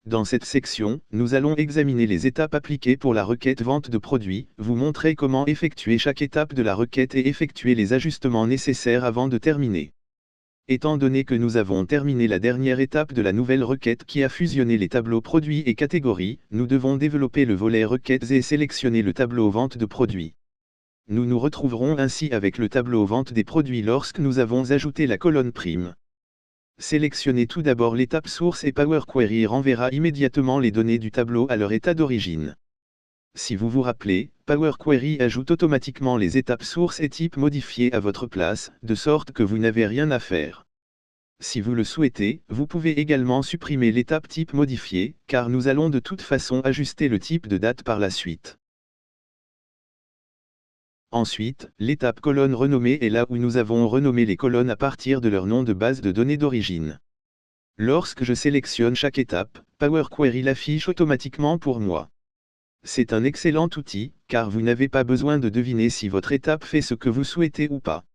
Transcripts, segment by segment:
Dans cette section, nous allons examiner les étapes appliquées pour la requête vente de produits, vous montrer comment effectuer chaque étape de la requête et effectuer les ajustements nécessaires avant de terminer. Étant donné que nous avons terminé la dernière étape de la nouvelle requête qui a fusionné les tableaux produits et catégories, nous devons développer le volet requêtes et sélectionner le tableau vente de produits. Nous nous retrouverons ainsi avec le tableau vente des produits lorsque nous avons ajouté la colonne prime. Sélectionnez tout d'abord l'étape source et Power Query renverra immédiatement les données du tableau à leur état d'origine. Si vous vous rappelez, Power Query ajoute automatiquement les étapes source et type modifiées à votre place, de sorte que vous n'avez rien à faire. Si vous le souhaitez, vous pouvez également supprimer l'étape type modifiée, car nous allons de toute façon ajuster le type de date par la suite. Ensuite, l'étape colonne renommée est là où nous avons renommé les colonnes à partir de leur nom de base de données d'origine. Lorsque je sélectionne chaque étape, Power Query l'affiche automatiquement pour moi. C'est un excellent outil, car vous n'avez pas besoin de deviner si votre étape fait ce que vous souhaitez ou pas.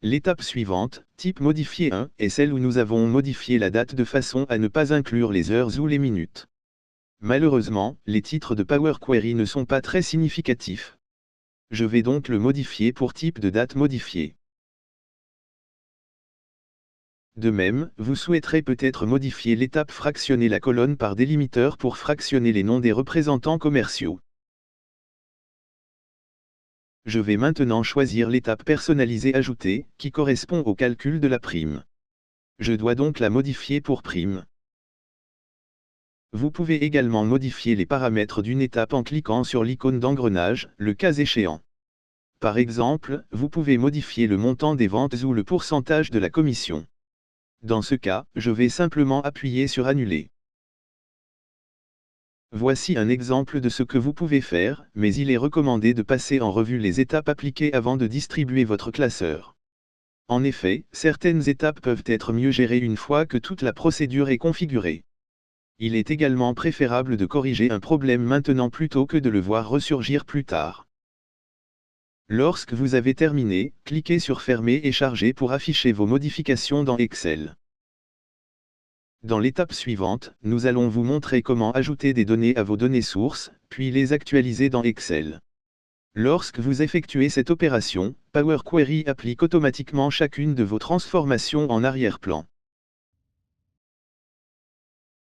L'étape suivante, type modifié 1, est celle où nous avons modifié la date de façon à ne pas inclure les heures ou les minutes. Malheureusement, les titres de Power Query ne sont pas très significatifs. Je vais donc le modifier pour type de date modifié. De même, vous souhaiterez peut-être modifier l'étape fractionner la colonne par délimiteur pour fractionner les noms des représentants commerciaux. Je vais maintenant choisir l'étape personnalisée ajoutée, qui correspond au calcul de la prime. Je dois donc la modifier pour prime. Vous pouvez également modifier les paramètres d'une étape en cliquant sur l'icône d'engrenage, le cas échéant. Par exemple, vous pouvez modifier le montant des ventes ou le pourcentage de la commission. Dans ce cas, je vais simplement appuyer sur Annuler. Voici un exemple de ce que vous pouvez faire, mais il est recommandé de passer en revue les étapes appliquées avant de distribuer votre classeur. En effet, certaines étapes peuvent être mieux gérées une fois que toute la procédure est configurée. Il est également préférable de corriger un problème maintenant plutôt que de le voir ressurgir plus tard. Lorsque vous avez terminé, cliquez sur Fermer et Charger pour afficher vos modifications dans Excel. Dans l'étape suivante, nous allons vous montrer comment ajouter des données à vos données sources, puis les actualiser dans Excel. Lorsque vous effectuez cette opération, Power Query applique automatiquement chacune de vos transformations en arrière-plan.